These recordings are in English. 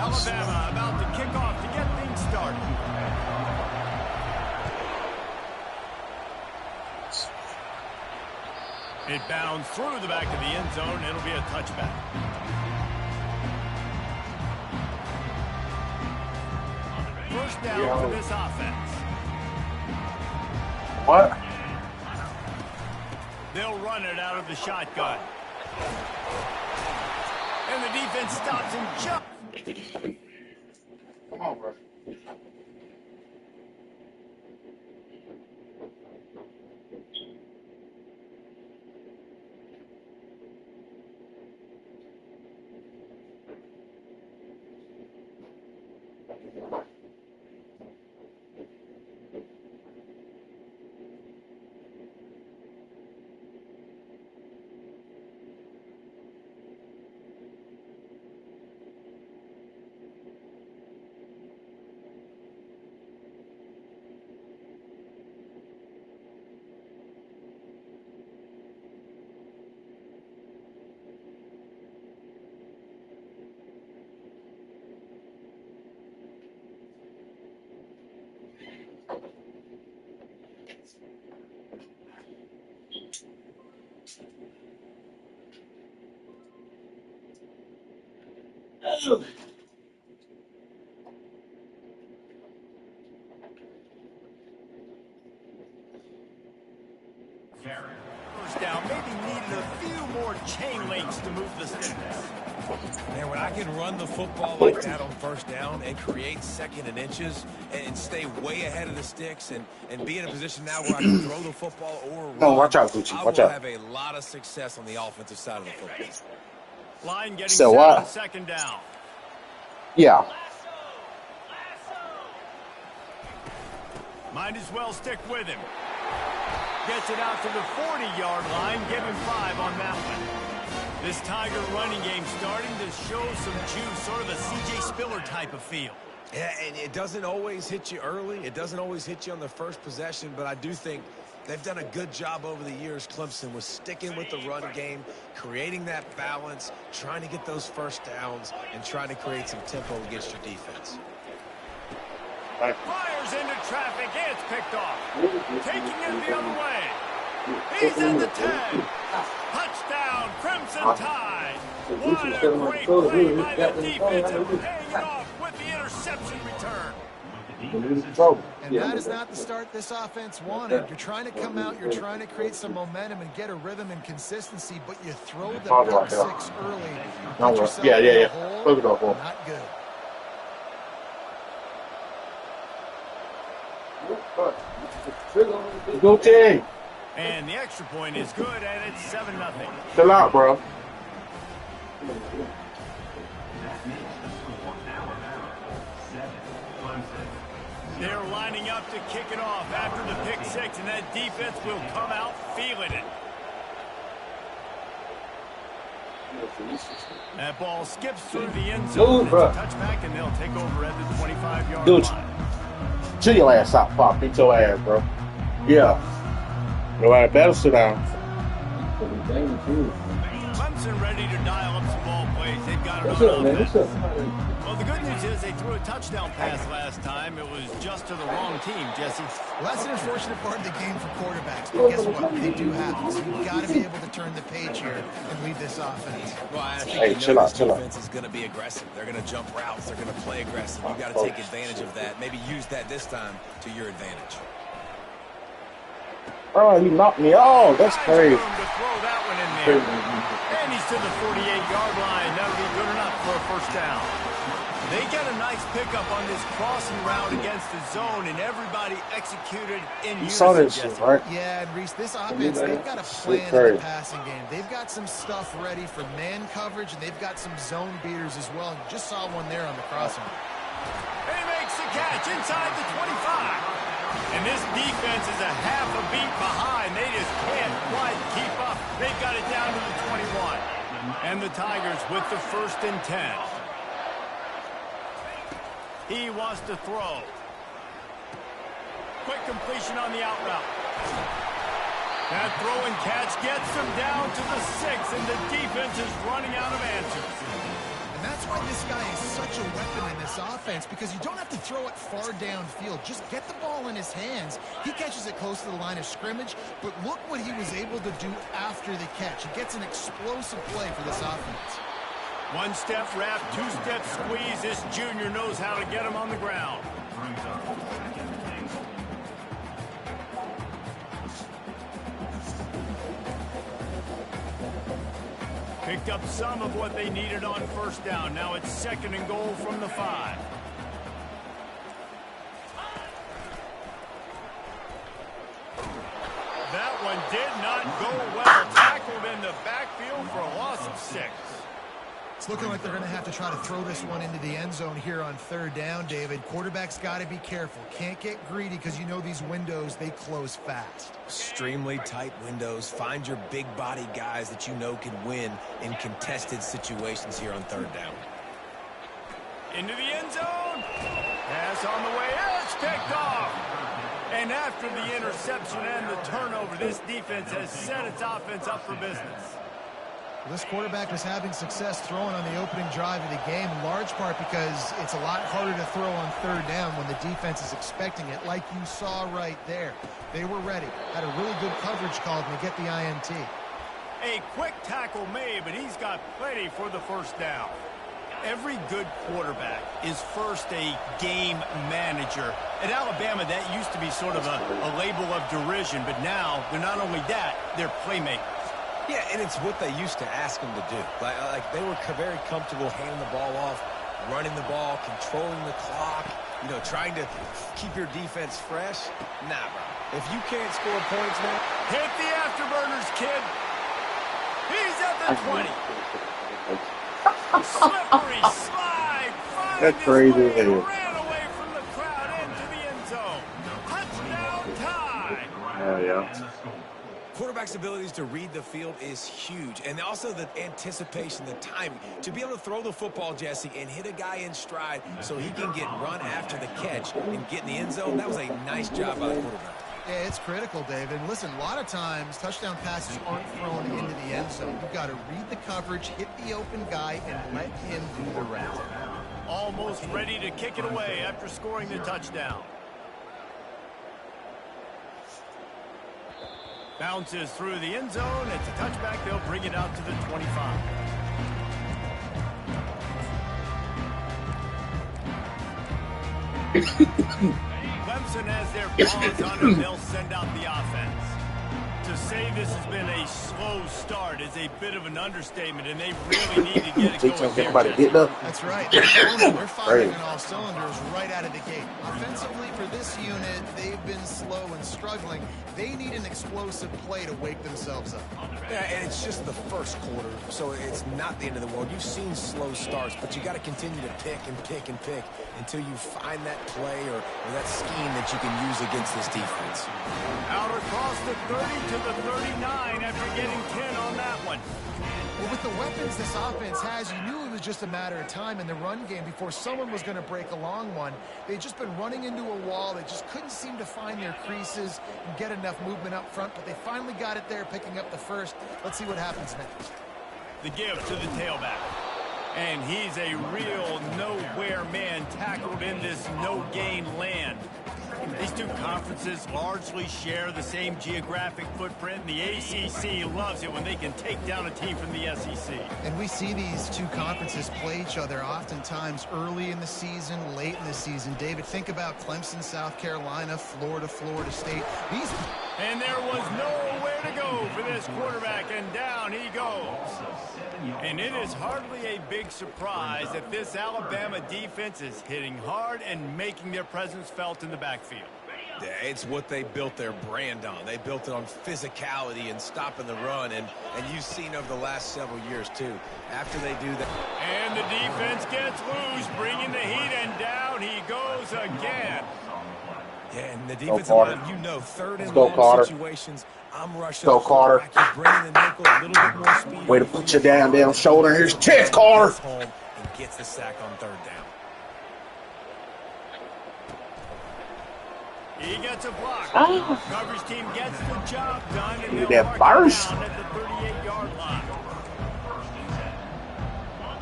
Alabama about to kick off to get things started. It bounds through the back of the end zone. It'll be a touchback. First down for this offense. What? They'll run it out of the shotgun. And the defense stops and jumps. Come on, bro. First down, maybe needed a few more chain links to move the sticks. Man, when I can run the football like that on first down and create second and inches and stay way ahead of the sticks and be in a position now where I can throw the football or run, No, watch out, Gucci. Watch I will out. have a lot of success on the offensive side of the football. Line getting So set what? on second down. Yeah. Might as well stick with him. Gets it out to the 40-yard line. Give him 5 on that one. This Tiger running game starting to show some juice, sort of a C.J. Spiller type of feel. Yeah, and it doesn't always hit you early. It doesn't always hit you on the first possession, but I do think they've done a good job over the years, Clemson, with sticking with the run game, creating that balance, trying to get those first downs, and trying to create some tempo against your defense. Fires into traffic. It's picked off. Taking it the other way. He's at the 10. Touchdown, Crimson Tide. What a great play by the defense and paying it off with the interception return. And that is not the start this offense wanted. You're trying to come out, you're trying to create some momentum and get a rhythm and consistency, but you throw the pick six early. Put yourself in a hole. Not good. Go team. And the extra point is good, and it's 7-0. Chill out, bro. They're lining up to kick it off after the pick six, and that defense will come out feeling it. That ball skips through the end zone. It's a touchback, and they'll take over at the 25-yard line. Chill your ass out, Pop. Beat your ass, bro. Yeah. Nobody better sit down. Clemson ready to dial up some ball plays. They've got it on offense. Well, the good news is they threw a touchdown pass last time. It was just to the wrong team, Jesse. Well, that's an unfortunate part of the game for quarterbacks, but guess what? They do happen. So you've got to be able to turn the page here and lead this offense. Well, I think Hey, chill out, chill out. Defense is going to be aggressive. They're going to jump routes. They're going to play aggressive. You've got to take advantage of that. Maybe use that this time to your advantage. Oh, he knocked me off. That's crazy. To throw that one in there. And he's to the 48-yard line. That'll be good enough for a first down. They get a nice pickup on this crossing route against the zone, and everybody executed in unison. You saw that shit, right? Yeah, and Reese, this offense, they've got a plan in the passing game. They've got some stuff ready for man coverage, and they've got some zone beaters as well. And just saw one there on the crossing. He makes the catch inside the 25. And this defense is a half a beat behind. They just can't quite keep up. They've got it down to the 21. And the Tigers with the 1st and 10. He wants to throw. Quick completion on the out route. That throw and catch gets them down to the 6, and the defense is running out of answers. And that's why this guy is such a weapon in this offense, because you don't have to throw it far downfield. Just get the ball in his hands. He catches it close to the line of scrimmage, but look what he was able to do after the catch. He gets an explosive play for this offense. One-step wrap, two-step squeeze. This junior knows how to get him on the ground. Picked up some of what they needed on first down. Now it's 2nd and goal from the 5. That one did not go well. Tackled in the backfield for a loss of 6. It's looking like they're going to have to try to throw this one into the end zone here on 3rd down, David. Quarterback's got to be careful. Can't get greedy because you know these windows, they close fast. Extremely tight windows. Find your big body guys that you know can win in contested situations here on 3rd down. Into the end zone. Pass on the way. It's picked off. And after the interception and the turnover, this defense has set its offense up for business. This quarterback was having success throwing on the opening drive of the game, in large part because it's a lot harder to throw on 3rd down when the defense is expecting it, like you saw right there. They were ready, had a really good coverage called, and they get the INT. A quick tackle made, but he's got plenty for the first down. Every good quarterback is first a game manager. At Alabama, that used to be sort of a label of derision, but now they're not only that, they're playmakers. Yeah, and it's what they used to ask them to do. Like they were very comfortable handing the ball off, running the ball, controlling the clock, you know, trying to keep your defense fresh. Nah, bro. If you can't score points, man. Hit the afterburners, kid. He's at the 20. Slippery slide. That's crazy. Ran away from the crowd into the end zone. Touchdown tie. Yeah. Quarterback's abilities to read the field is huge, and also the anticipation, the timing. To be able to throw the football, Jesse, and hit a guy in stride so he can get run after the catch and get in the end zone, that was a nice job by the quarterback. Yeah, it's critical, David. Listen, a lot of times touchdown passes aren't thrown into the end zone. You've got to read the coverage, hit the open guy, and let him do the rest. Almost ready to kick it away after scoring the touchdown. Bounces through the end zone. It's a touchback. They'll bring it out to the 25. Clemson has their paws on him. They'll send out the offense. To say this has been a slow start is a bit of an understatement, and they really need to get it going here. That's right. They're firing on all cylinders right out of the gate. Offensively, for this unit, they've been slow and struggling. They need an explosive play to wake themselves up. Yeah, and it's just the first quarter, so it's not the end of the world. You've seen slow starts, but you got to continue to pick and pick and pick until you find that play or that scheme that you can use against this defense. Out across the 30 to the 39 after getting 10 on that one. Well, with the weapons this offense has, you knew it was just a matter of time in the run game before someone was going to break a long one. They'd just been running into a wall. They just couldn't seem to find their creases and get enough movement up front, but they finally got it there, picking up the first. Let's see what happens next. The give to the tailback. And he's a real nowhere man, tackled in this no-gain land. These two conferences largely share the same geographic footprint, and the ACC loves it when they can take down a team from the SEC. And we see these two conferences play each other oftentimes early in the season, late in the season. David, think about Clemson, South Carolina, Florida, Florida State. And there was nowhere to go for this quarterback, and down he goes. And it is hardly a big surprise that this Alabama defense is hitting hard and making their presence felt in the backfield. Yeah, it's what they built their brand on. They built it on physicality and stopping the run, and you've seen over the last several years, too. After they do that. And the defense gets loose, bringing the heat, and down he goes again. Yeah, and the defensive line, you know, third and long situations, I'm rushing. Go, Carter. Bringing the nickel, a little bit more speed. Way to put you down shoulder. Here's chest, Carter. Home and gets the sack on 3rd down. He gets a block. Coverage team gets the job done, and they'll mark it down at the 38-yard line.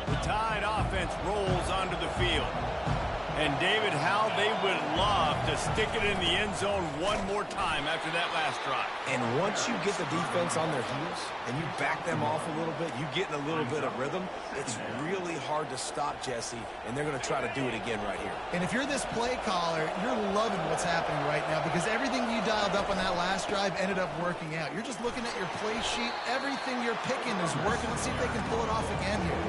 The Tide offense rolls onto the field. And, David, how they would love to stick it in the end zone one more time after that last drive. And once you get the defense on their heels and you back them off a little bit, you get in a little bit of rhythm, it's really hard to stop, Jesse, and they're going to try to do it again right here. And if you're this play caller, you're loving what's happening right now because everything you dialed up on that last drive ended up working out. You're just looking at your play sheet. Everything you're picking is working. Let's see if they can pull it off again here.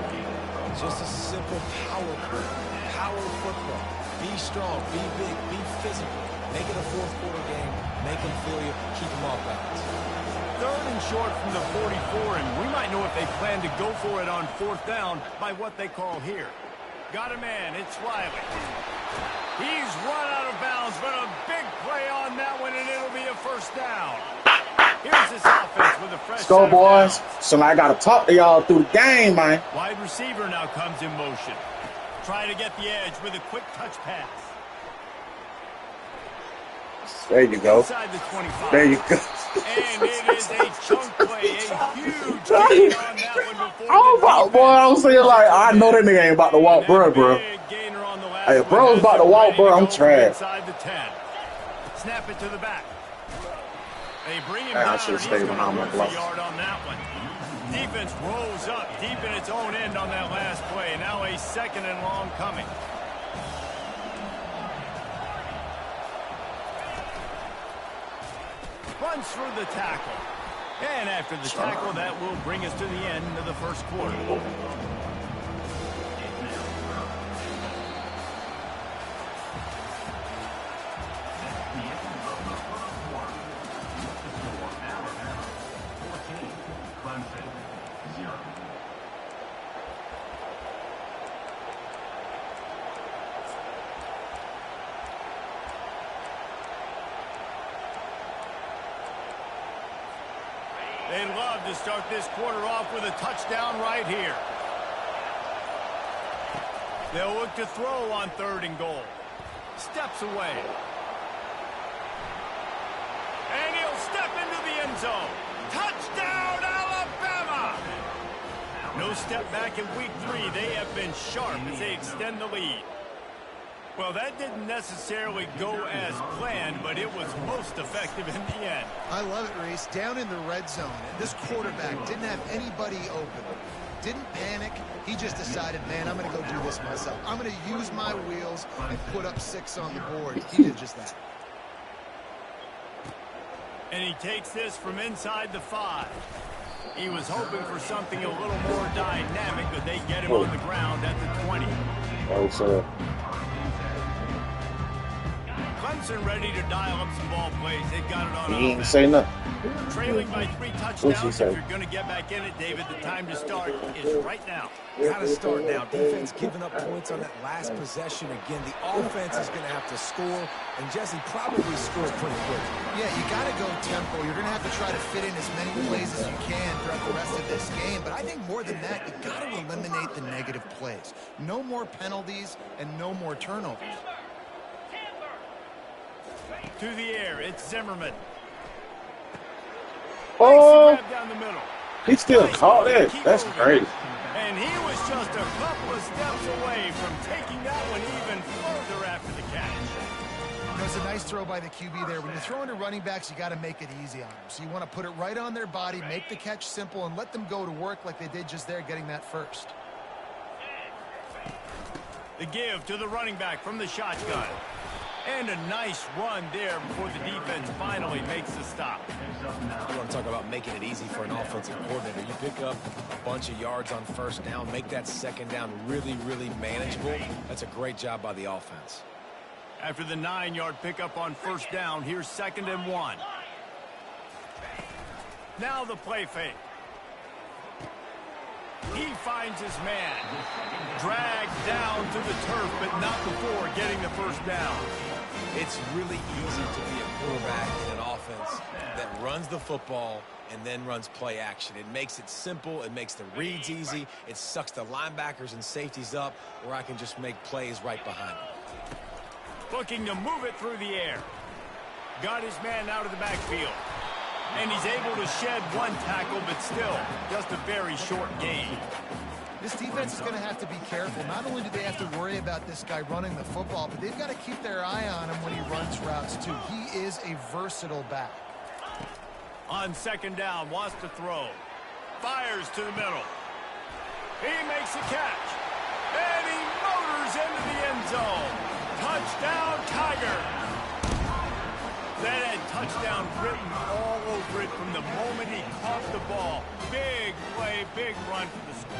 Just a simple power play. Power football. Be strong, be big, be physical. Make it a fourth quarter game. Make them feel you. Keep them off balance. 3rd and short from the 44, and we might know if they plan to go for it on 4th down by what they call here. Got a man. It's Riley. He's run out of bounds, but a big play on that one, and it'll be a 1st down. Here's this offense with a fresh Let's go, boys. So I got to talk to y'all through the game, man. Wide receiver now comes in motion. Try to get the edge with a quick touch pass. There you go. Inside the 25. There you go. And it is a chunk play, a huge gain on that one before Oh, boy, I was saying, like, I know that nigga ain't about to walk, bro. Hey, if bro's about to walk, bro, I'm trash. Inside the 10. Snap it to the back. They bring him I down, should have and he's stayed when I'm going a to lose block. a yard on that one. Defense rolls up deep in its own end on that last play. Now a 2nd and long coming. Runs through the tackle. And after the tackle, that will bring us to the end of the 1st quarter. They'd love to start this quarter off with a touchdown right here. They'll look to throw on 3rd and goal. Steps away. And he'll step into the end zone. Touchdown, Alabama! No step back in week 3. They have been sharp as they extend the lead. Well, that didn't necessarily go as planned, but it was most effective in the end. I love it, Reese. Down in the red zone, this quarterback didn't have anybody open. Didn't panic. He just decided, man, I'm going to go do this myself. I'm going to use my wheels and put up 6 on the board. He did just that. And he takes this from inside the 5. He was hoping for something a little more dynamic, but they get him on the ground at the 20. Oh, so. Clemson ready to dial up some ball plays. They've got it on He ain't offense. say nothing. Trailing by 3 touchdowns. If you're going to get back in it, David, the time to start is right now. Got to start now. Defense giving up points on that last possession. Again, the offense is going to have to score, and Jesse probably score pretty quick. Yeah, you got to go tempo. You're going to have to try to fit in as many plays as you can throughout the rest of this game. But I think more than that, you got to eliminate the negative plays. No more penalties and no more turnovers. To the air, it's Zimmerman. Oh, Down the middle. he still caught it. That's great. And he was just a couple of steps away from taking that one even further after the catch. It was a nice throw by the QB there. When you're throwing to running backs, you got to make it easy on them. So you want to put it right on their body, make the catch simple, and let them go to work like they did just there, getting that first. The give to the running back from the shotgun. And a nice run there before the defense finally makes the stop. You want to talk about making it easy for an offensive coordinator. You pick up a bunch of yards on 1st down, make that 2nd down really, really manageable. That's a great job by the offense. After the 9-yard pickup on 1st down, here's 2nd and 1. Now the play fake. He finds his man. Dragged down to the turf, but not before getting the 1st down. It's really easy to be a quarterback in an offense that runs the football and then runs play action. It makes it simple. It makes the reads easy. It sucks the linebackers and safeties up where I can just make plays right behind them. Looking to move it through the air. Got his man out of the backfield. And he's able to shed 1 tackle, but still just a very short gain. This defense is going to have to be careful. Not only do they have to worry about this guy running the football, but they've got to keep their eye on him when he runs routes too. He is a versatile back. On second down, wants to throw. Fires to the middle. He makes a catch. And he motors into the end zone. Touchdown, Tiger. That had touchdown written all over it from the moment he caught the ball. Big play, big run for the score.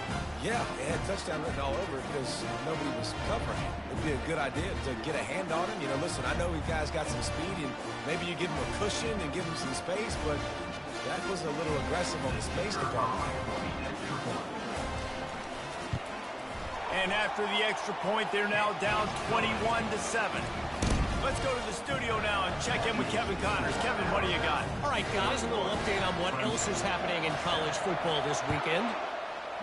Yeah, it had touchdown written all over it because nobody was covering it. It'd be a good idea to get a hand on him. You know, listen, I know you guys got some speed, and maybe you give him a cushion and give him some space, but that was a little aggressive on the space department. And after the extra point, they're now down 21-7. Let's go to the studio now and check in with Kevin Connors. Kevin, what do you got? All right, guys, a little update on what else is happening in college football this weekend.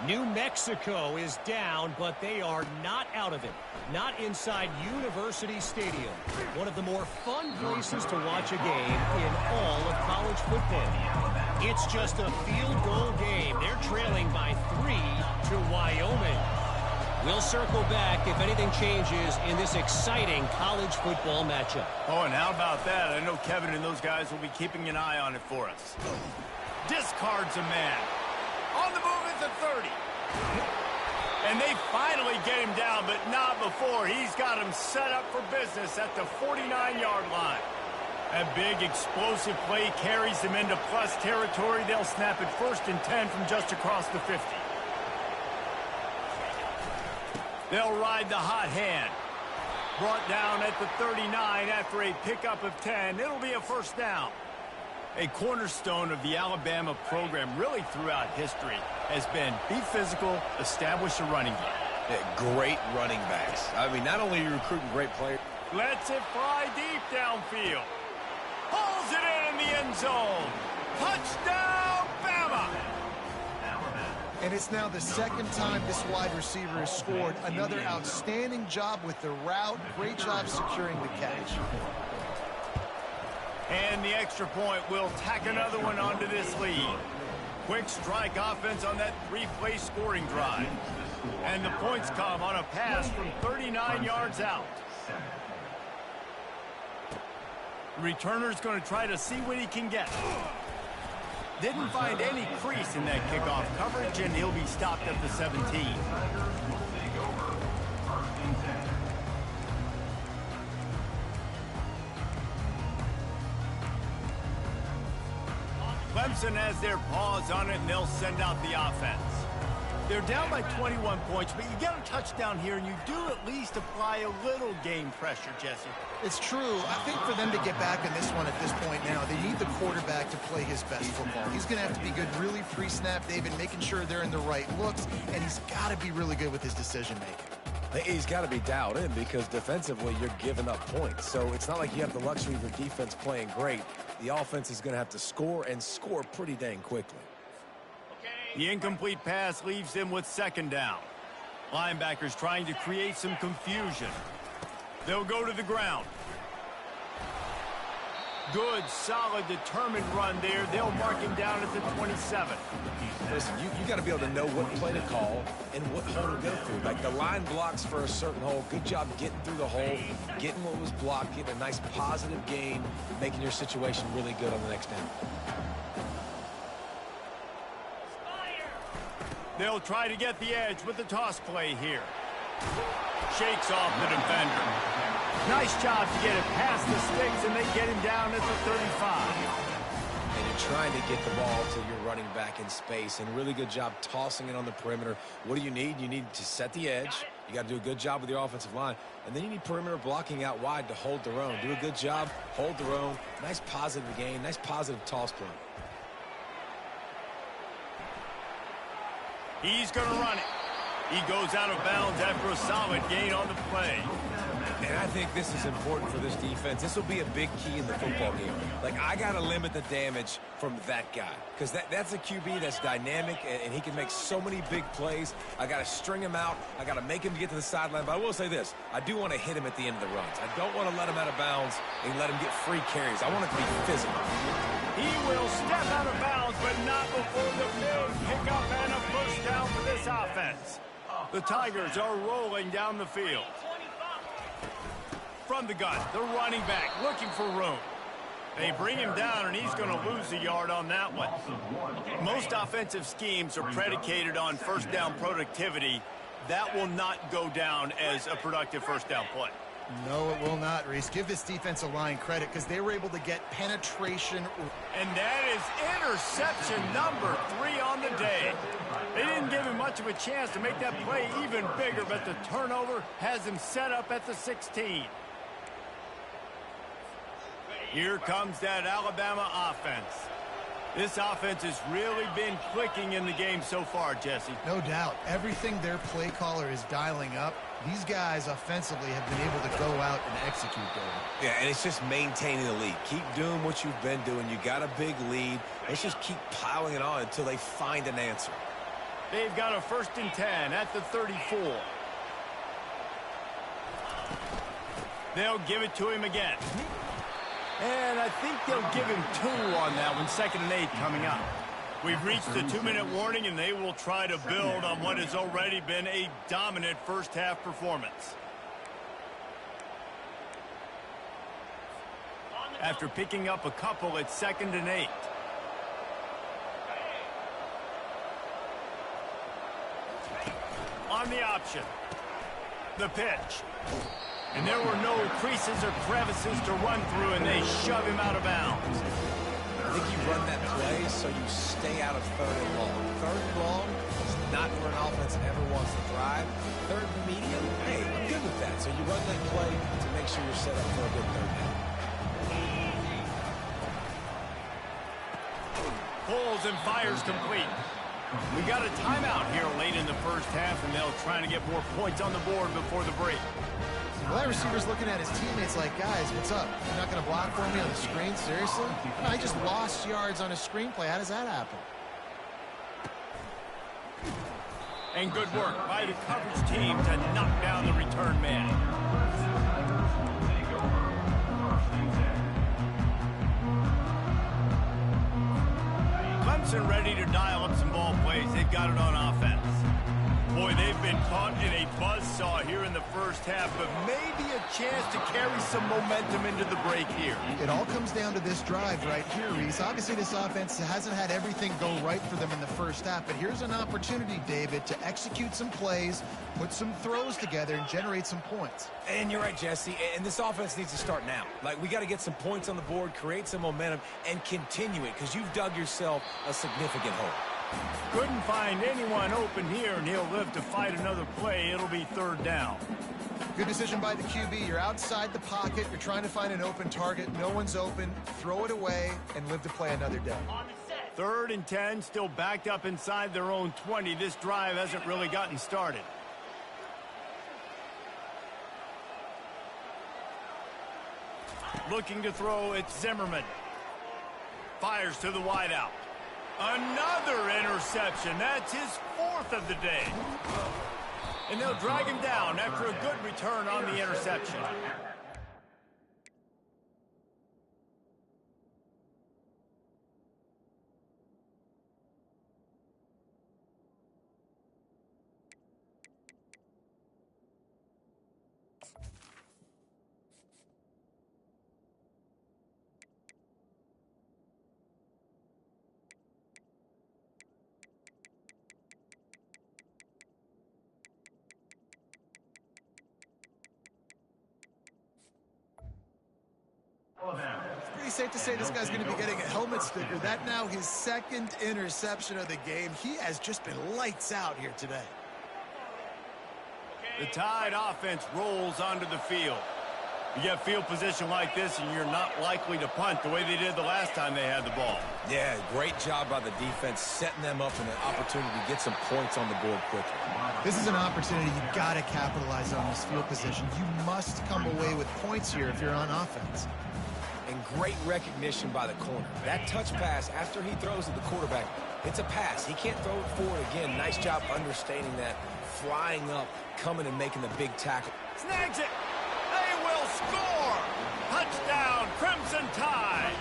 New Mexico is down, but they are not out of it. Not inside University Stadium, one of the more fun places to watch a game in all of college football. It's just a field goal game. They're trailing by 3 to Wyoming. We'll circle back if anything changes in this exciting college football matchup. Oh, and how about that? I know Kevin and those guys will be keeping an eye on it for us. Discards a man. On the move at the 30. And they finally get him down, but not before. He's got him set up for business at the 49-yard line. A big explosive play carries them into plus territory. They'll snap it 1st and 10 from just across the 50. They'll ride the hot hand. Brought down at the 39 after a pickup of 10. It'll be a first down. A cornerstone of the Alabama program really throughout history has been be physical, establish a running game. Yeah, great running backs. I mean, not only are you recruiting great players. Lets it fly deep downfield. Pulls it in the end zone. Touchdown, Bama! And it's now the second time this wide receiver has scored. Another outstanding job with the route. Great job securing the catch. And the extra point will tack another one onto this lead. Quick strike offense on that 3-play scoring drive. And the points come on a pass from 39 yards out. Returner's going to try to see what he can get. Didn't find any crease in that kickoff coverage, and he'll be stopped at the 17. Clemson has their paws on it, and they'll send out the offense. They're down by 21 points, but you get a touchdown here, and you do at least apply a little game pressure, Jesse. It's true. I think for them to get back in this one at this point now, they need the quarterback to play his best football. He's going to have to be good really pre-snap, David, making sure they're in the right looks, and he's got to be really good with his decision-making. He's got to be dialed in because defensively you're giving up points. So it's not like you have the luxury of your defense playing great. The offense is going to have to score and score pretty dang quickly. The incomplete pass leaves them with second down. Linebackers trying to create some confusion. They'll go to the ground. Good, solid, determined run there. They'll mark him down at the 27. Listen, you got to be able to know what play to call and what hole to go through. Like the line blocks for a certain hole. Good job getting through the hole, getting what was blocked, getting a nice positive gain, making your situation really good on the next down. They'll try to get the edge with the toss play here. Shakes off the defender. Nice job to get it past the sticks, and they get him down at the 35. And you're trying to get the ball to your running back in space, and really good job tossing it on the perimeter. What do you need? You need to set the edge. You got to do a good job with your offensive line. And then you need perimeter blocking out wide to hold their own. Do a good job, hold their own. Nice positive gain, nice positive toss play. He's going to run it. He goes out of bounds after a solid gain on the play. And I think this is important for this defense. This will be a big key in the football game. Like, I got to limit the damage from that guy. Because that's a QB that's dynamic, and he can make so many big plays. I got to string him out. I got to make him get to the sideline. But I will say this. I do want to hit him at the end of the runs. I don't want to let him out of bounds and let him get free carries. I want it to be physical. He will step out of bounds, but not before the big pickup and a first down for this offense. The Tigers are rolling down the field. From the gun, the running back looking for room. They bring him down, and he's going to lose a yard on that one. Most offensive schemes are predicated on first down productivity. That will not go down as a productive first down play. No, it will not, Reese. Give this defensive line credit because they were able to get penetration. And that is interception number 3 on the day. They didn't give him much of a chance to make that play even bigger, but the turnover has him set up at the 16. Here comes that Alabama offense. This offense has really been clicking in the game so far, Jesse. No doubt. Everything their play caller is dialing up, these guys offensively have been able to go out and execute, David. Yeah, and it's just maintaining the lead. Keep doing what you've been doing. You got a big lead. Let's just keep piling it on until they find an answer. They've got a 1st and 10 at the 34. They'll give it to him again. And I think they'll give him 2 on that one, 2nd and 8 coming up. We've reached the 2-minute warning, and they will try to build on what has already been a dominant first-half performance. After picking up a couple, it's 2nd and 8. On the option. The pitch. And there were no creases or crevices to run through, and they shove him out of bounds. I think you run that play so you stay out of 3rd and long. 3rd and long is not where an offense ever wants to drive. 3rd and medium, hey, I'm good with that. So you run that play to make sure you're set up for a good 3rd down. Pulls and fires complete. We got a timeout here late in the first half, and they'll try to get more points on the board before the break. Well, that receiver's looking at his teammates like, guys, what's up? You're not going to block for me on the screen? Seriously? No, I just lost yards on a screenplay. How does that happen? And good work by the coverage team to knock down the return man. Clemson ready to dial up some ball plays. They've got it on offense. Boy, they've been caught in a buzzsaw here in the first half, but maybe a chance to carry some momentum into the break here. It all comes down to this drive right here, Reese. Obviously, this offense hasn't had everything go right for them in the first half, but here's an opportunity, David, to execute some plays, put some throws together, and generate some points. And you're right, Jesse, and this offense needs to start now. Like, we got to get some points on the board, create some momentum, and continue it, because you've dug yourself a significant hole. Couldn't find anyone open here, and he'll live to fight another play. It'll be 3rd down. Good decision by the QB. You're outside the pocket. You're trying to find an open target. No one's open. Throw it away and live to play another day. 3rd and 10, still backed up inside their own 20. This drive hasn't really gotten started. Looking to throw, it's Zimmerman. Fires to the wideout. Another interception. That's his 4th of the day. And they'll drag him down after a good return on the interception. It's pretty safe to say this guy's going to be getting a helmet sticker. That now his 2nd interception of the game. He has just been lights out here today. The Tide offense rolls onto the field. You get field position like this, and you're not likely to punt the way they did the last time they had the ball. Yeah, great job by the defense, setting them up in an opportunity to get some points on the board quickly. This is an opportunity you've got to capitalize on this field position. You must come away with points here if you're on offense. And great recognition by the corner. That touch pass after he throws at the quarterback, it's a pass. He can't throw it forward again. Nice job understanding that, flying up, coming and making the big tackle. Snags it. They will score. Touchdown, Crimson Tide.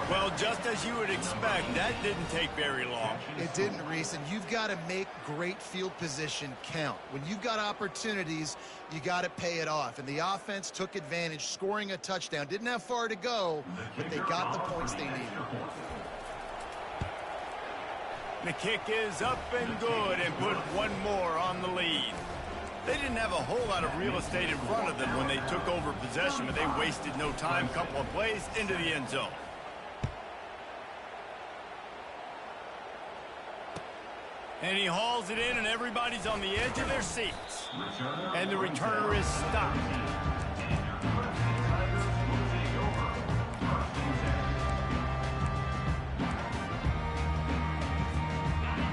Well, just as you would expect, that didn't take very long. It didn't, Reese, and you've got to make great field position count. When you've got opportunities, you got to pay it off. And the offense took advantage, scoring a touchdown. Didn't have far to go, but they got the points they needed. The kick is up and good and put one more on the lead. They didn't have a whole lot of real estate in front of them when they took over possession, but they wasted no time. Couple of plays into the end zone. And he hauls it in, and everybody's on the edge of their seats. And the returner is stopped.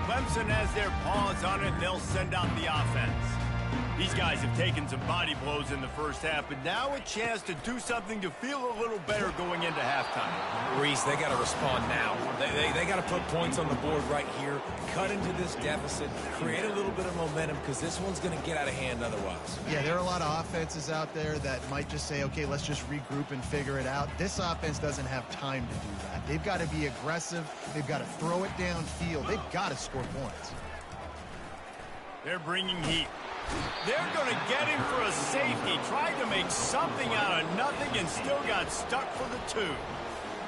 Clemson has their paws on it, and they'll send out the offense. These guys have taken some body blows in the first half, but now a chance to do something to feel a little better going into halftime. Reese, they got to respond now. They got to put points on the board right here, cut into this deficit, create a little bit of momentum, because this one's going to get out of hand otherwise. Yeah, there are a lot of offenses out there that might just say, okay, let's just regroup and figure it out. This offense doesn't have time to do that. They've got to be aggressive. They've got to throw it downfield. They've got to score points. They're bringing heat. They're going to get him for a safety. Tried to make something out of nothing and still got stuck for the 2.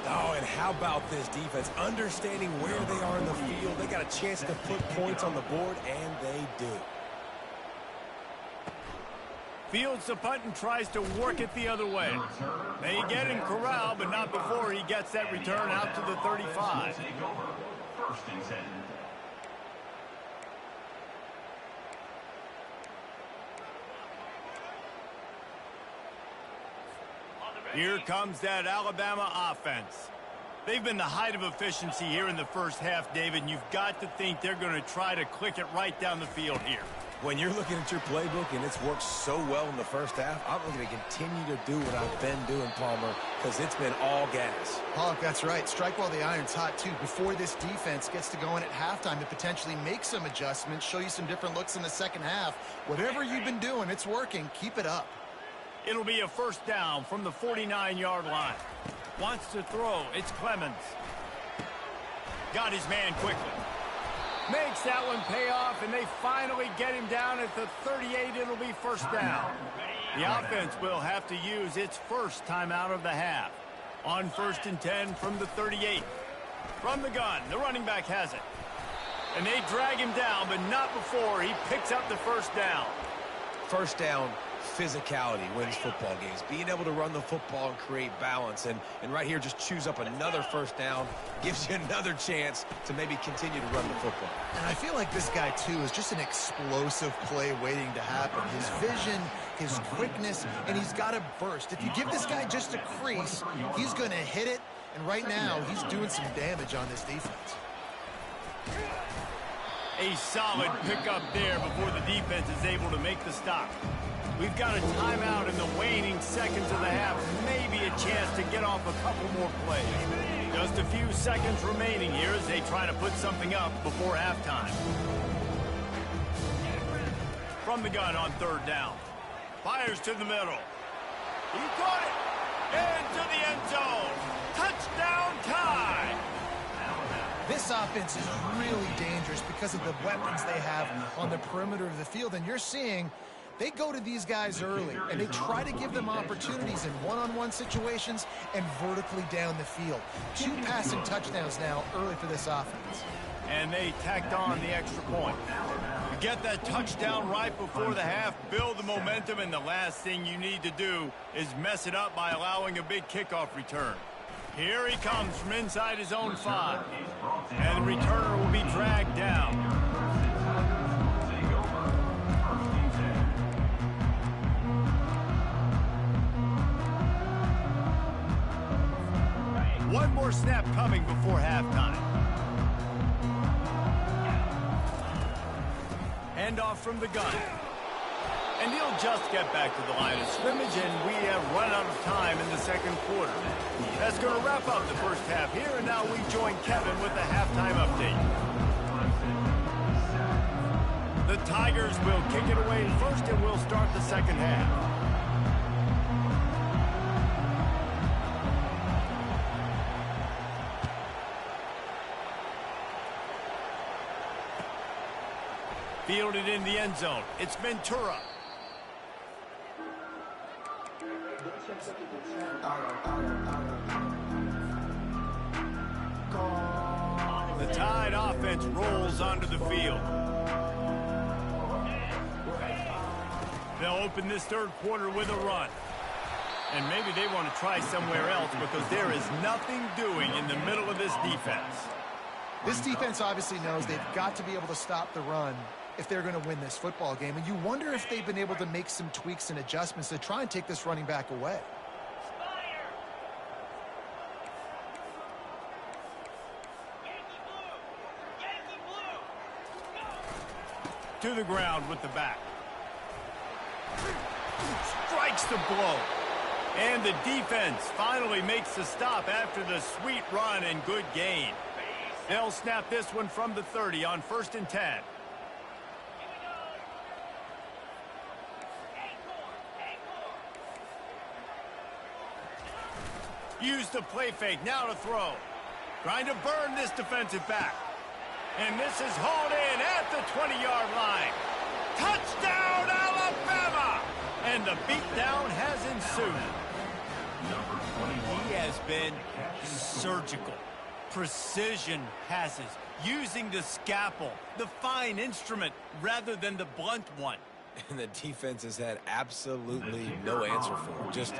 Oh, and how about this defense? Understanding where they are in the field. They got a chance to put points on the board, and they do. Fields the punt and tries to work it the other way. They get him corralled, but not before he gets that return out to the 35. Here comes that Alabama offense. They've been the height of efficiency here in the first half, David, and you've got to think they're going to try to click it right down the field here. When you're looking at your playbook and it's worked so well in the first half, I'm going to continue to do what I've been doing, Palmer, because it's been all gas. Pollock, that's right. Strike while the iron's hot, too. Before this defense gets to going at halftime to potentially make some adjustments, show you some different looks in the second half. Whatever you've been doing, it's working. Keep it up. It'll be a first down from the 49-yard line. Wants to throw. It's Clemens. Got his man quickly. Makes that one pay off, and they finally get him down at the 38. It'll be first down. The offense will have to use its first timeout of the half. On 1st and 10 from the 38. From the gun, the running back has it. And they drag him down, but not before he picks up the first down. First down. Physicality wins football games. Being able to run the football and create balance. And right here, just choose up another first down. Gives you another chance to maybe continue to run the football. And I feel like this guy, too, is just an explosive play waiting to happen. His vision, his quickness, and he's got a burst. If you give this guy just a crease, he's going to hit it. And right now, he's doing some damage on this defense. A solid pickup there before the defense is able to make the stop. We've got a timeout in the waning seconds of the half. Maybe a chance to get off a couple more plays. Just a few seconds remaining here as they try to put something up before halftime. From the gun on 3rd down. Fires to the middle. He caught it. Into the end zone. Touchdown tie. This offense is really dangerous because of the weapons they have on the perimeter of the field. And you're seeing they go to these guys early, and they try to give them opportunities in one-on-one situations and vertically down the field. 2 passing touchdowns now early for this offense. And they tacked on the extra point. You get that touchdown right before the half, build the momentum, and the last thing you need to do is mess it up by allowing a big kickoff return. Here he comes from inside his own 5. And the returner will be dragged down. One more snap coming before halftime. Handoff from the gun. And he'll just get back to the line of scrimmage, and we have run out of time in the second quarter. That's going to wrap up the first half here, and now we join Kevin with the halftime update. The Tigers will kick it away first, and we'll start the second half. Fielded in the end zone. It's Ventura. The Tide offense rolls onto the field. They'll open this third quarter with a run. And maybe they want to try somewhere else because there is nothing doing in the middle of this defense. This defense obviously knows they've got to be able to stop the run if they're going to win this football game. And you wonder if they've been able to make some tweaks and adjustments to try and take this running back away. To the ground with the back. Strikes the blow. And the defense finally makes the stop after the sweet run and good gain. They'll snap this one from the 30 on 1st and 10. Use the play fake, now to throw. Trying to burn this defensive back. And this is hauled in at the 20-yard line. Touchdown, Alabama! And the beatdown has ensued. He has been surgical. Precision passes, using the scalpel, the fine instrument, rather than the blunt one. And the defense has had absolutely no answer for him. Just,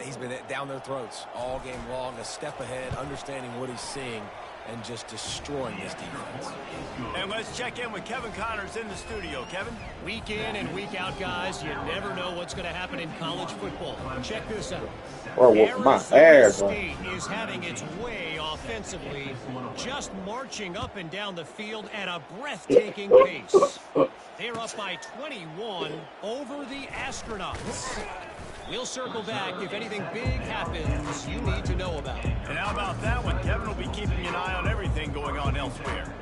he's been down their throats all game long, a step ahead, understanding what he's seeing, and just destroying this defense. And let's check in with Kevin Connors in the studio. Kevin? Week in and week out, guys, you never know what's going to happen in college football. Check this out. Arizona State is having its way offensively, just marching up and down the field at a breathtaking pace. They're up by 21 over the Astronauts. We'll circle back if anything big happens you need to know about. And how about that one? Kevin will be keeping an eye on everything going on elsewhere.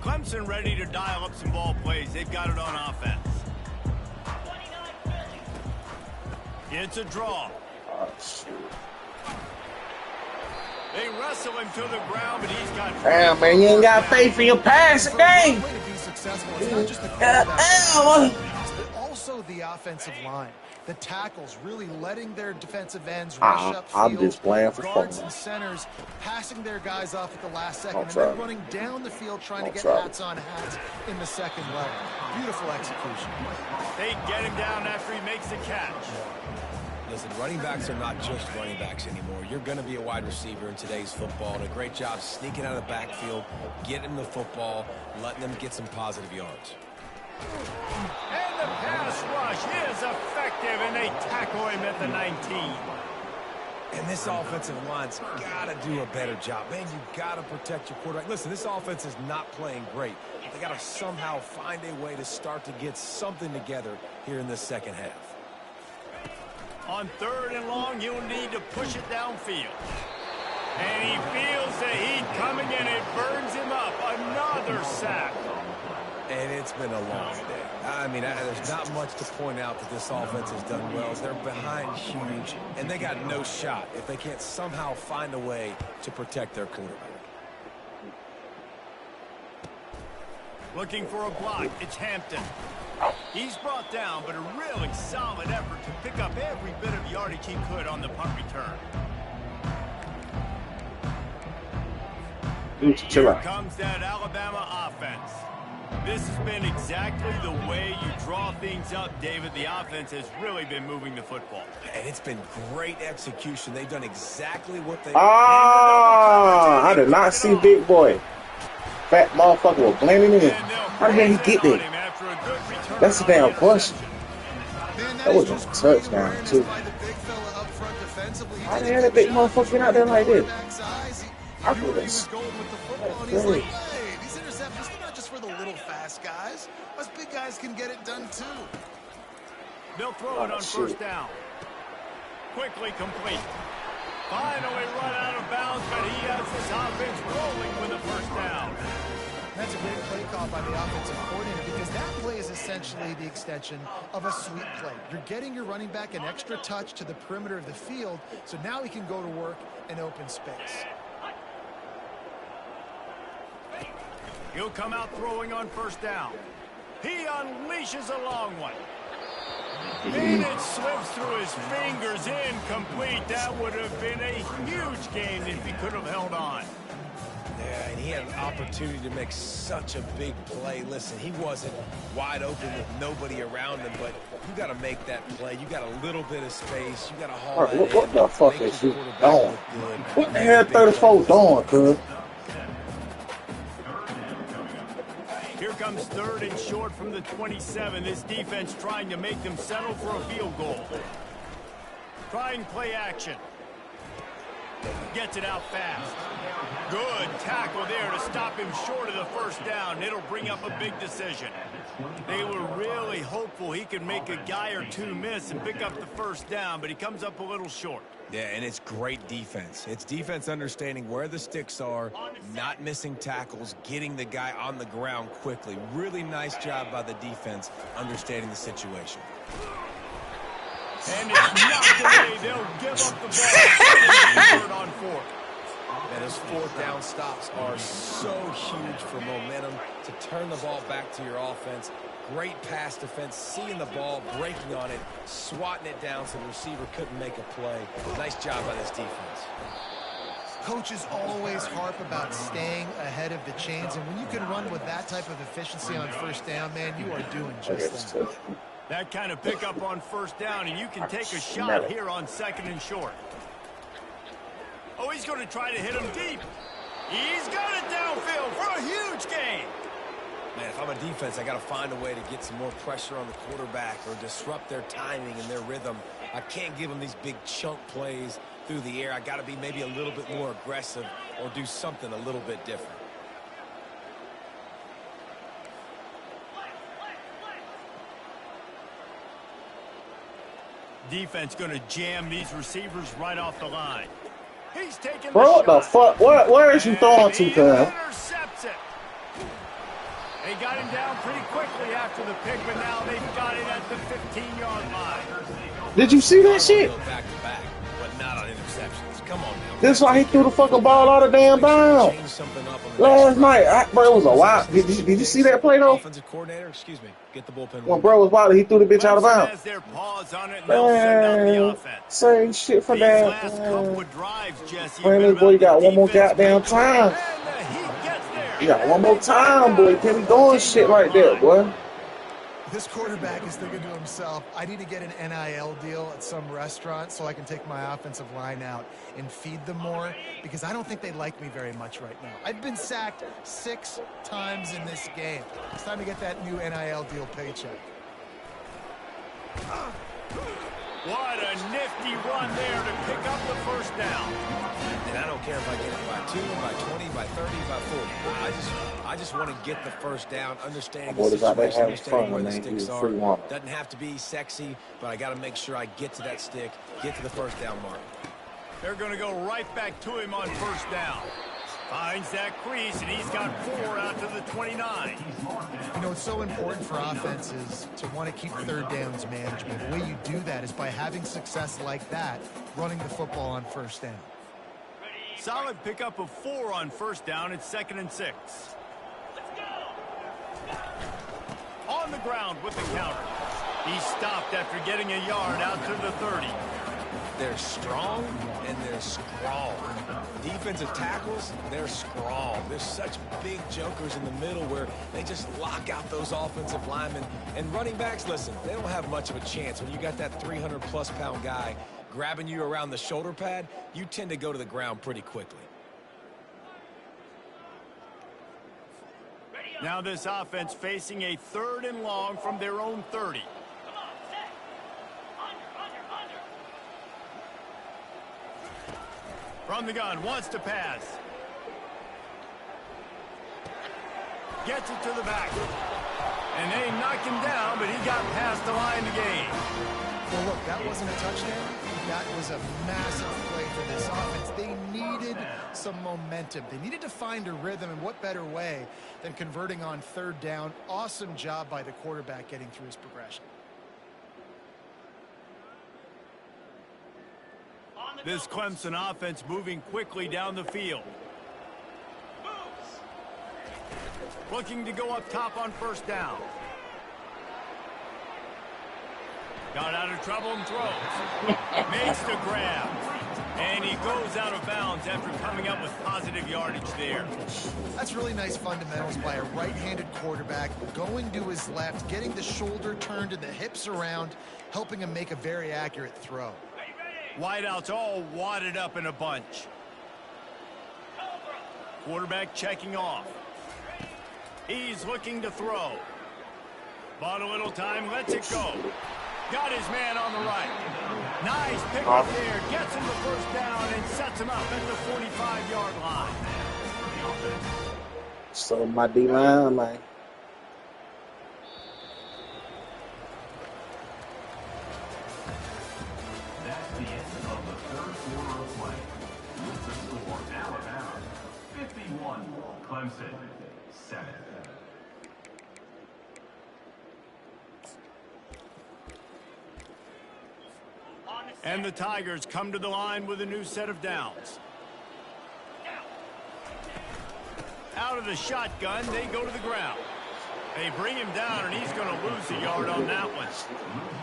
Clemson ready to dial up some ball plays. They've got it on offense. It's a draw. They wrestle him to the ground, but he's got... Damn, man, you ain't got faith in your passing game. Also the offensive line. The tackles really letting their defensive ends rush upfield. I'm just playing for guards fun. and centers passing their guys off at the last second. And then running down the field trying to get hats on hats in the second level. Beautiful execution. They get him down after he makes the catch. Listen, running backs are not just running backs anymore. You're going to be a wide receiver in today's football. And a great job sneaking out of the backfield, getting the football, letting them get some positive yards. And the pass rush is effective, and they tackle him at the 19. And this offensive line's got to do a better job. Man, you got to protect your quarterback. Listen, this offense is not playing great. They got to somehow find a way to start to get something together here in this second half. On 3rd and long, you'll need to push it downfield. And he feels the heat coming, and it burns him up. Another sack. And it's been a long day. I mean, there's not much to point out that this offense has done well. They're behind huge, and they got no shot if they can't somehow find a way to protect their quarterback. Looking for a block. It's Hampton. He's brought down, but a really solid effort to pick up every bit of yardage he could on the punt return. Here comes that Alabama offense. This has been exactly the way you draw things up, David. The offense has really been moving the football. And it's been great execution. They've done exactly what they... I did not see Big Boy. Fat motherfucker was blending in. How did he get there? That's a damn question. That was a touchdown, too. How the hell that big motherfucker get out there like this? I feel this. These interceptions, they're not just for the little fast guys. Us big guys can get it done, too. They'll throw it on 1st down. Quickly complete. Finally run out of bounds, but he has this offense rolling with a 1st down. That's a great play call by the offensive coordinator because that play is essentially the extension of a sweep play. You're getting your running back an extra touch to the perimeter of the field, so now he can go to work in open space. He'll come out throwing on first down. He unleashes a long one. And it slips through his fingers, incomplete. That would have been a huge gain if he could have held on. Yeah, and he had an opportunity to make such a big play. Listen, he wasn't wide open with nobody around him, but you got to make that play. You got a little bit of space. You got to haul that in. What the fuck is he doing? What the hell 34 doing, cuz? Here comes 3rd and short from the 27. This defense trying to make them settle for a field goal. Trying play action. Gets it out fast. Good tackle there to stop him short of the first down. It'll bring up a big decision. They were really hopeful he could make a guy or two miss and pick up the first down, but he comes up a little short. Yeah, and it's great defense. It's defense understanding where the sticks are, not missing tackles, getting the guy on the ground quickly. Really nice job by the defense understanding the situation. And it's knocked away. They'll give up the ball. 3rd on 4th. And his 4th down stops are so huge for momentum to turn the ball back to your offense. Great pass defense, seeing the ball, breaking on it, swatting it down so the receiver couldn't make a play. Nice job by this defense. Coaches always harp about staying ahead of the chains, and when you can run with that type of efficiency on first down, man, you are doing just that. That kind of pickup on first down, and you can take a shot here on 2nd and short. Oh, he's going to try to hit him deep. He's got it downfield for a huge gain. Man, if I'm a defense, I got to find a way to get some more pressure on the quarterback or disrupt their timing and their rhythm. I can't give them these big chunk plays through the air. I got to be maybe a little bit more aggressive or do something a little bit different. Defense going to jam these receivers right off the line. He's taking Bro, what the fuck? Where is you throwing to, cuz? Intercepts it. They got him down pretty quickly after the pick, but now they've got it at the 15-yard line. Did you see that shit? Back to back, but not on interceptions. Come on now. This why he threw the fucking ball out of damn bounds. Last night, bro, it was a while. Did you see that play though? Offensive coordinator, excuse me, get the bullpen. When bro was wild, he threw the bitch out of bounds. Man, same shit for that. Man, this boy got one more goddamn time. He got one more time, boy. Can't be doing shit like that, boy. This quarterback is thinking to himself, I need to get an NIL deal at some restaurant so I can take my offensive line out and feed them more, because I don't think they like me very much right now. I've been sacked 6 times in this game. It's time to get that new NIL deal paycheck. What a nifty run there to pick up the first down. And I don't care if I get it by 2, by 20, by 30, by 40. I just want to get the first down, understanding the situation, understanding where the sticks are. Doesn't have to be sexy, but I got to make sure I get to that stick, get to the first down mark. They're going to go right back to him on first down. Finds that crease, and he's got 4 out to the 29. You know, it's so important for offenses to want to keep third downs manageable. The way you do that is by having success like that, running the football on first down. Solid pickup of 4 on first down. It's 2nd and 6. On the ground with the counter. He stopped after getting a yard out to the 30. They're strong and they're strong. Defensive tackles, they're strong. There's such big jokers in the middle where they just lock out those offensive linemen. And running backs, listen, they don't have much of a chance. When you got that 300-plus pound guy grabbing you around the shoulder pad, you tend to go to the ground pretty quickly. Now this offense facing a 3rd and long from their own 30. From the gun, wants to pass. Gets it to the back. And they knock him down, but he got past the line to gain. Well, look, that wasn't a touchdown. That was a massive play for this offense. They needed some momentum. They needed to find a rhythm, and what better way than converting on 3rd down. Awesome job by the quarterback getting through his progression. This Clemson offense moving quickly down the field. Looking to go up top on first down. Got out of trouble and throws. Makes the grab. And he goes out of bounds after coming up with positive yardage there. That's really nice fundamentals by a right-handed quarterback. Going to his left, getting the shoulder turned and the hips around, helping him make a very accurate throw. Wideouts all wadded up in a bunch. Quarterback checking off. He's looking to throw. Bought a little time, lets it go. Got his man on the right. Nice pickup there. Gets him the first down and sets him up at the 45-yard line. So my D-line, man. That's the end of the third quarter of play. With the score, Alabama 51, Clemson 7. And the Tigers come to the line with a new set of downs. Out of the shotgun, they go to the ground. They bring him down, and he's going to lose a yard on that one.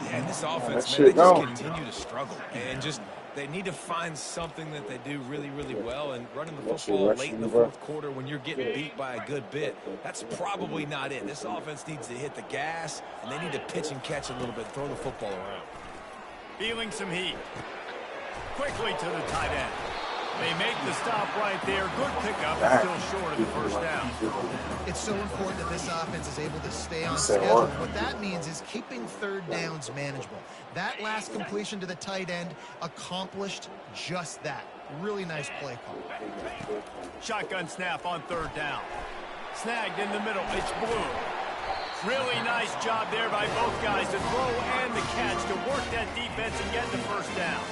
Yeah, and this offense, man, they just continue to struggle. And just they need to find something that they do really, really well. And running the football late in the fourth quarter when you're getting beat by a good bit, that's probably not it. This offense needs to hit the gas, and they need to pitch and catch a little bit, throw the football around. Feeling some heat. Quickly to the tight end. They make the stop right there. Good pickup, but still short of the first down. It's so important that this offense is able to stay on schedule. What that means is keeping third downs manageable. That last completion to the tight end accomplished just that. Really nice play call. Shotgun snap on third down. Snagged in the middle. It's blue. Really nice job there by both guys to throw and the catch to work that defense and get the first down.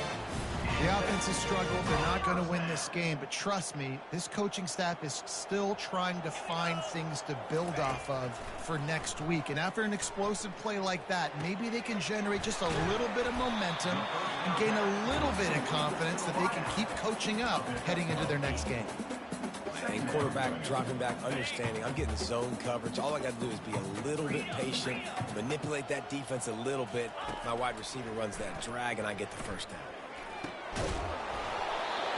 The offense has struggled. They're not going to win this game, but trust me, this coaching staff is still trying to find things to build off of for next week. And after an explosive play like that, maybe they can generate just a little bit of momentum and gain a little bit of confidence that they can keep coaching up heading into their next game. And quarterback dropping back, understanding I'm getting zone coverage. All I got to do is be a little bit patient, manipulate that defense a little bit. My wide receiver runs that drag, and I get the first down.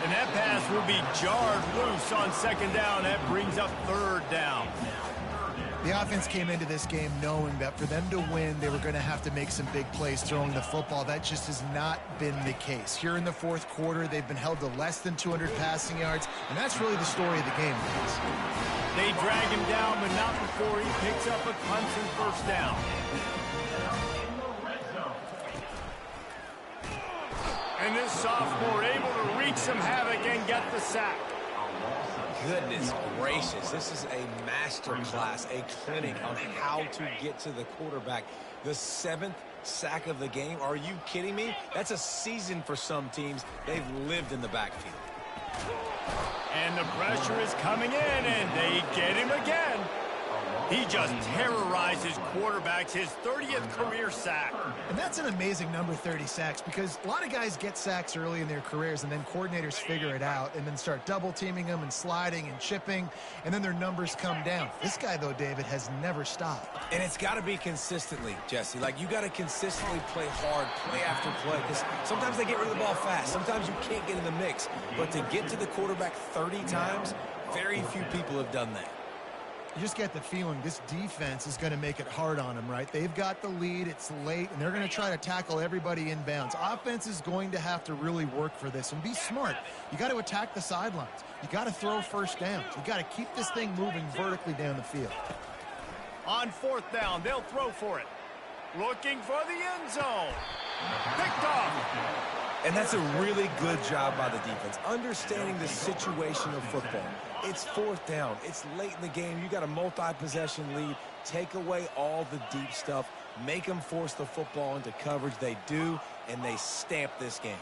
And that pass will be jarred loose on second down. That brings up third down. The offense came into this game knowing that for them to win, they were going to have to make some big plays throwing the football. That just has not been the case. Here in the fourth quarter, they've been held to less than 200 passing yards, and that's really the story of the game, guys. They drag him down, but not before he picks up a Clemson first down. And this sophomore able to wreak some havoc and get the sack. Goodness gracious, this is a master class, a clinic on how to get to the quarterback. The 7th sack of the game. Are you kidding me? That's a season for some teams. They've lived in the backfield. And the pressure is coming in, and they get him again. He just terrorizes quarterbacks, his 30th career sack. And that's an amazing number, 30 sacks, because a lot of guys get sacks early in their careers, and then coordinators figure it out and then start double-teaming them and sliding and chipping, and then their numbers come down. This guy, though, David, has never stopped. And it's got to be consistently, Jesse. Like, you got to consistently play hard, play after play, because sometimes they get rid of the ball fast. Sometimes you can't get in the mix. But to get to the quarterback 30 times, very few people have done that. You just get the feeling this defense is going to make it hard on them, right? They've got the lead, it's late, and they're going to try to tackle everybody inbounds. Offense is going to have to really work for this and be smart. You got to attack the sidelines. You got to throw first downs. You got to keep this thing moving vertically down the field. On fourth down, they'll throw for it. Looking for the end zone. Picked off. And that's a really good job by the defense, understanding the situation of football. It's fourth down. It's late in the game. You got a multi-possession lead. Take away all the deep stuff. Make them force the football into coverage. They do, and they stamp this game.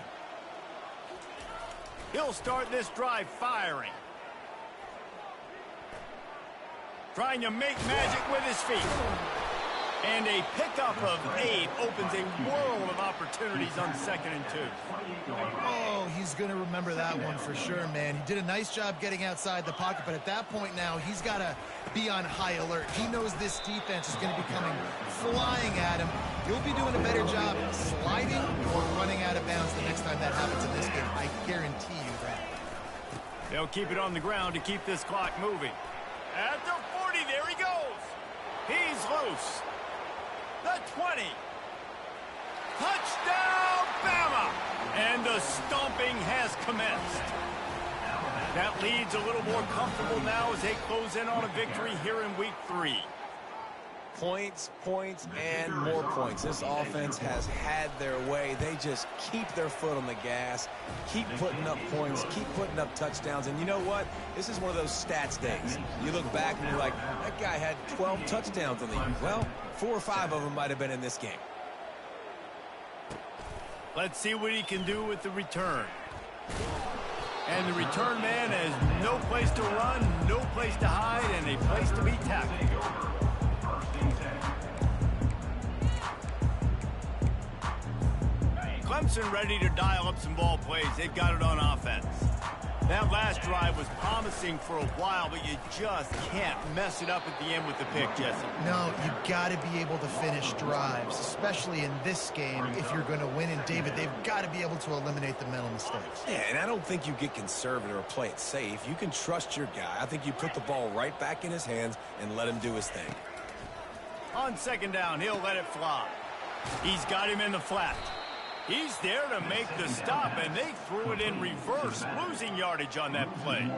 He'll start this drive firing. Trying to make magic with his feet. And a pickup of 8 opens a world of opportunities on 2nd and 2. Oh, he's going to remember that one for sure, man. He did a nice job getting outside the pocket, but at that point now, he's got to be on high alert. He knows this defense is going to be coming flying at him. He'll be doing a better job sliding or running out of bounds the next time that happens in this game. I guarantee you that. They'll keep it on the ground to keep this clock moving. At the 40, there he goes. He's loose. The 20. Touchdown, Bama! And the stomping has commenced. That lead's a little more comfortable now as they close in on a victory here in week 3. Points, points, and more points. This offense has had their way. They just keep their foot on the gas, keep putting up points, keep putting up touchdowns. And you know what? This is one of those stats days. You look back and you're like, that guy had 12 touchdowns on the year. Well, 4 or 5 of them might have been in this game. Let's see what he can do with the return. And the return man has no place to run, no place to hide, and a place to be tackled. Clemson ready to dial up some ball plays. They've got it on offense. That last drive was promising for a while, but you just can't mess it up at the end with the pick, Jesse. No, you've got to be able to finish drives, especially in this game if you're going to win. And, David, they've got to be able to eliminate the mental mistakes. Yeah, and I don't think you get conservative or play it safe. You can trust your guy. I think you put the ball right back in his hands and let him do his thing. On 2nd down, he'll let it fly. He's got him in the flat. He's there to make the stop, and they threw it in reverse, losing yardage on that play.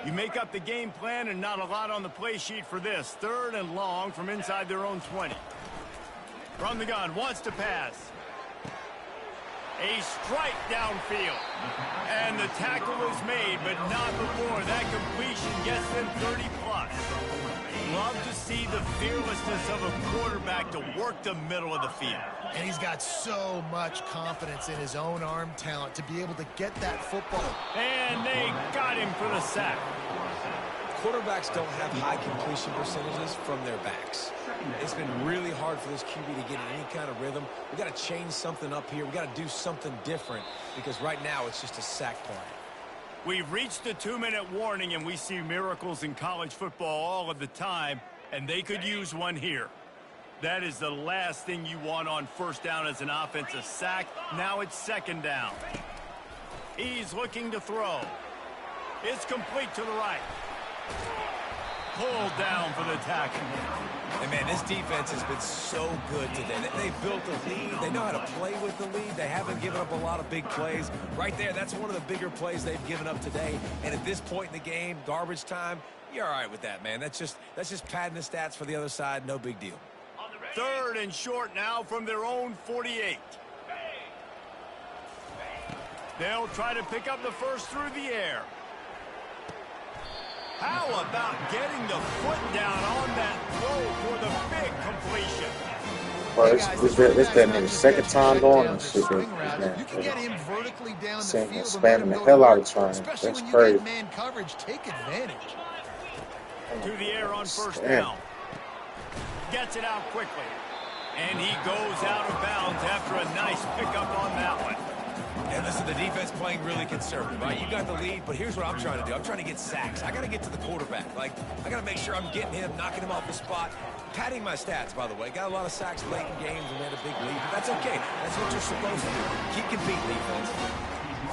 You make up the game plan, and not a lot on the play sheet for this. 3rd and long from inside their own 20. From the gun, wants to pass. A strike downfield. And the tackle is made, but not before that completion gets them 30-plus. Love to see the fearlessness of a quarterback to work the middle of the field. And he's got so much confidence in his own arm talent to be able to get that football. And they got him for the sack. Quarterbacks don't have high completion percentages from their backs. It's been really hard for this QB to get in any kind of rhythm. We got to change something up here. We got to do something different because right now it's just a sack play. We've reached the 2-minute warning, and we see miracles in college football all of the time, and they could use one here. That is the last thing you want on 1st down as an offensive sack. Now it's 2nd down. He's looking to throw. It's complete to the right. Pulled down for the tackle. And, man, this defense has been so good today. They've built a lead. They know how to play with the lead. They haven't given up a lot of big plays. Right there, that's one of the bigger plays they've given up today. And at this point in the game, garbage time, you're all right with that, man. That's just padding the stats for the other side. No big deal. 3rd and short now from their own 48. They'll try to pick up the first through the air. How about getting the foot down on that throw for the big completion? Well, this that nigga's 2nd time doing this shit. You can get him vertically down the field. Spamming the hell out of trying. That's crazy. Man coverage, take advantage. To the air on 1st down. Gets it out quickly. And he goes out of bounds after a nice pickup on that one. And listen, the defense playing really conservative, right? You got the lead, but here's what I'm trying to do. I'm trying to get sacks. I got to get to the quarterback. Like, I got to make sure I'm getting him, knocking him off the spot. Padding my stats, by the way. Got a lot of sacks late in games and we had a big lead. But that's okay. That's what you're supposed to do. Keep competing, defense.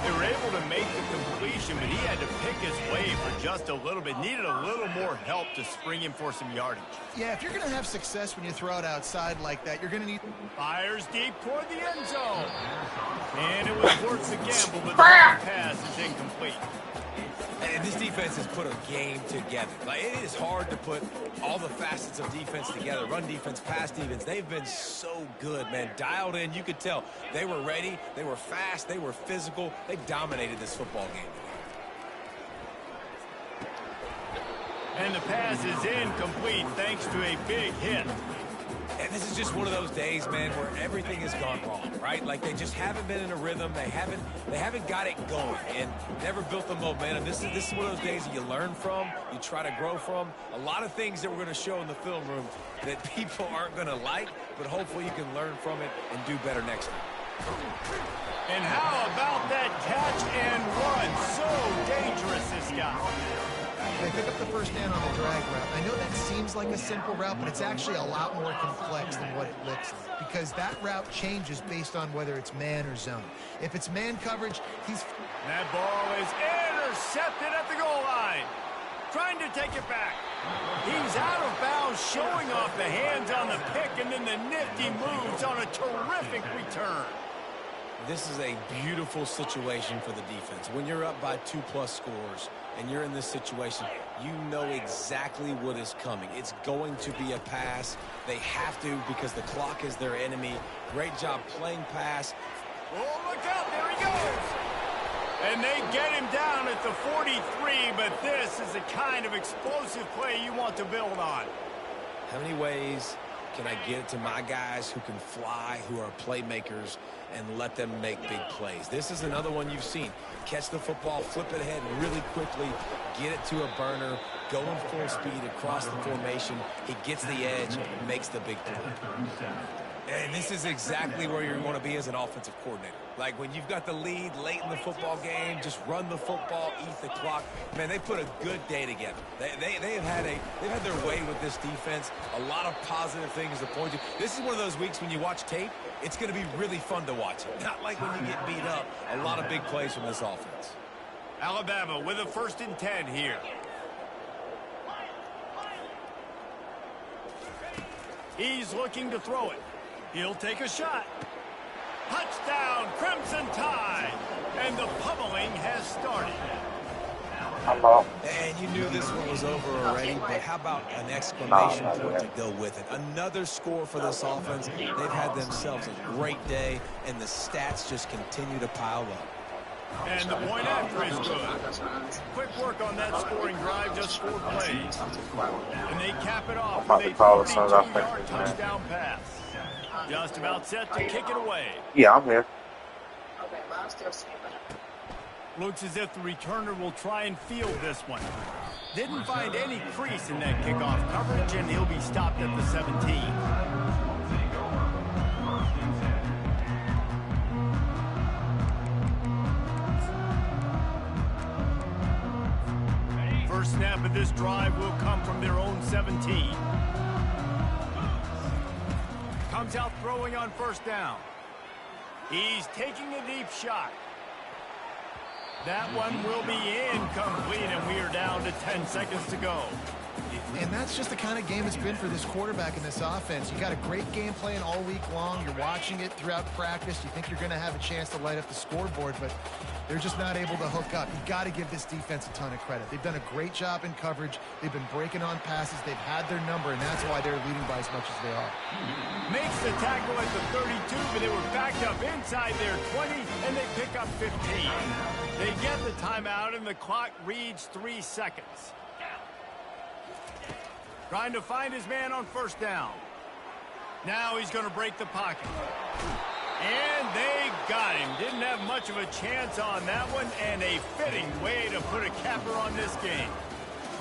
They were able to make the completion, but he had to pick his way for just a little bit. Needed a little more help to spring him for some yardage. Yeah, if you're going to have success when you throw it outside like that, you're going to need... Fires deep toward the end zone. And it was worth the gamble, but the pass is incomplete. And this defense has put a game together. Like, it is hard to put all the facets of defense together. Run defense, pass defense. They've been so good, man. Dialed in. You could tell they were ready. They were fast. They were physical. They dominated this football game. And the pass is incomplete thanks to a big hit. This is just one of those days, man, where everything has gone wrong, right? Like they just haven't been in a rhythm. They haven't got it going and never built the momentum. This is one of those days that you learn from, you try to grow from. A lot of things that we're going to show in the film room that people aren't going to like, but hopefully you can learn from it and do better next time. And how about that catch and run? So dangerous, this guy. They pick up the first down on the drag route. I know that seems like a simple route, but it's actually a lot more complex than what it looks like because that route changes based on whether it's man or zone. If it's man coverage, That ball is intercepted at the goal line. Trying to take it back. He's out of bounds, showing off the hands on the pick, and then the nifty moves on a terrific return. This is a beautiful situation for the defense. When you're up by 2+ scores and you're in this situation, you know exactly what is coming. It's going to be a pass. They have to because the clock is their enemy. Great job playing pass. Oh, look out. There he goes. And they get him down at the 43, but this is the kind of explosive play you want to build on. How many ways can I get it to my guys who can fly, who are playmakers, and let them make big plays? This is another one you've seen. Catch the football, flip it ahead really quickly, get it to a burner, go in full speed across the formation. He gets the edge, makes the big play. And this is exactly where you want to be as an offensive coordinator. Like when you've got the lead late in the football game, just run the football, eat the clock. Man, they put a good day together. They've had their way with this defense. A lot of positive things to point to. This is one of those weeks when you watch tape, it's going to be really fun to watch it. Not like when you get beat up. A lot of big plays from this offense. Alabama with a 1st and 10 here. He's looking to throw it. He'll take a shot. Touchdown, Crimson Tide. And the pummeling has started. And you knew this one was over already, but how about an exclamation point to go with it? Another score for this offense. They've had themselves a great day, and the stats just continue to pile up. And the point after is good. Quick work on that scoring drive, just 4 plays. And they cap it off with a 42-yard touchdown pass. Just about set to kick it away. Yeah, I'm here. Looks as if the returner will try and field this one. Didn't find any crease in that kickoff coverage, and he'll be stopped at the 17. First snap of this drive will come from their own 17. Comes out throwing on 1st down. He's taking a deep shot. That one will be incomplete, and we are down to 10 seconds to go. And that's just the kind of game it's been for this quarterback in this offense. You got a great game plan all week long. You're watching it throughout practice. You think you're going to have a chance to light up the scoreboard, but they're just not able to hook up. You got to give this defense a ton of credit. They've done a great job in coverage. They've been breaking on passes. They've had their number, and that's why they're leading by as much as they are. Makes the tackle at the 32, but they were backed up inside their 20, and they pick up 15. They get the timeout, and the clock reads 3 seconds. Trying to find his man on 1st down. Now he's going to break the pocket. And they got him. Didn't have much of a chance on that one, and a fitting way to put a capper on this game.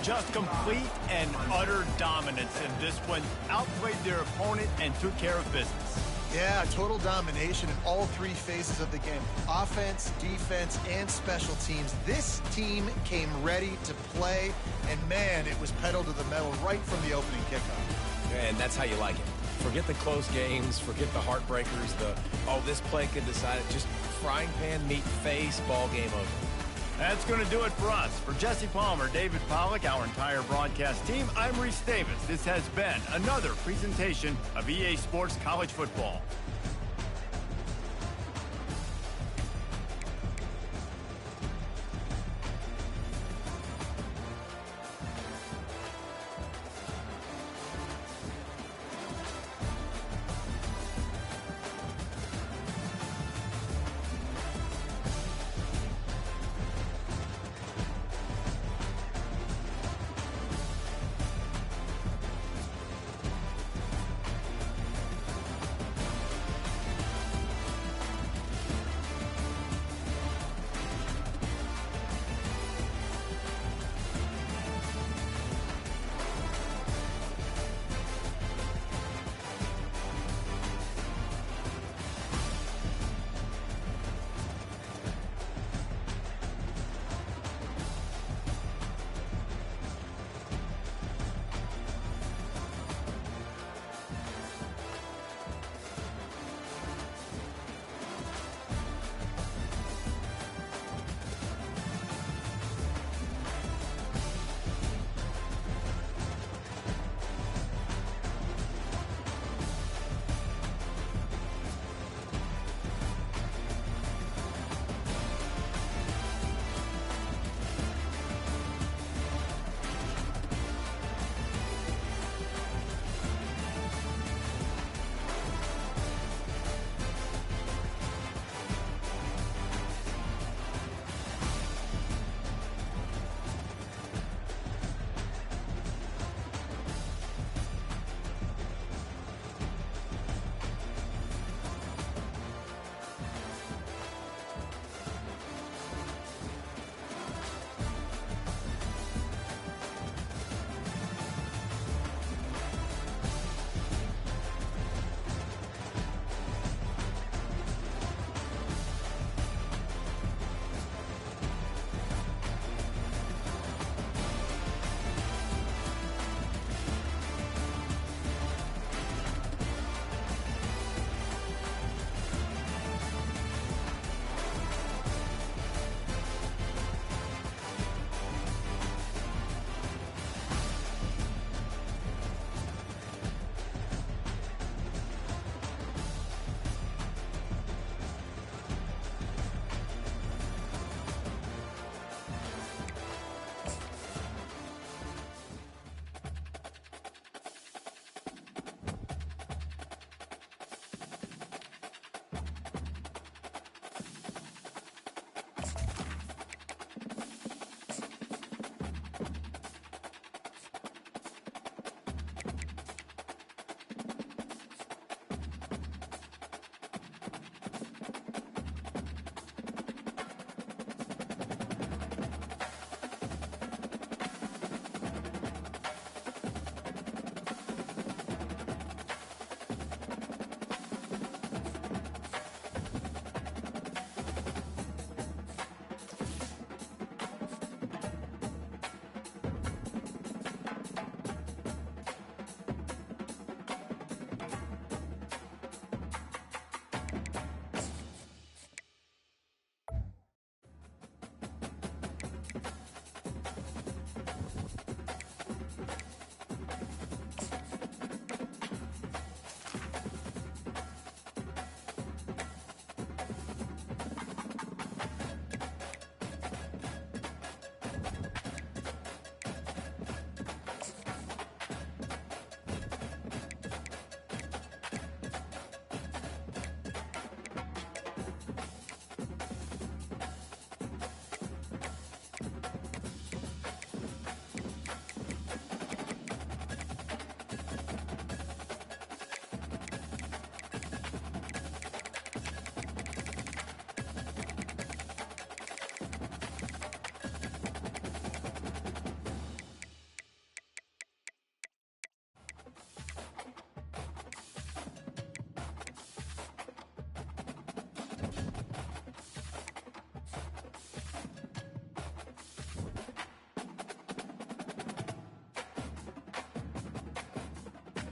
Just complete and utter dominance in this one. Outplayed their opponent and took care of business. Yeah, total domination in all 3 phases of the game. Offense, defense, and special teams. This team came ready to play, and man, it was pedal to the metal right from the opening kickoff. And that's how you like it. Forget the close games, forget the heartbreakers, this play could decide it. Just frying pan meet face, ball game over. That's going to do it for us. For Jesse Palmer, David Pollack, our entire broadcast team, I'm Reese Davis. This has been another presentation of EA Sports College Football.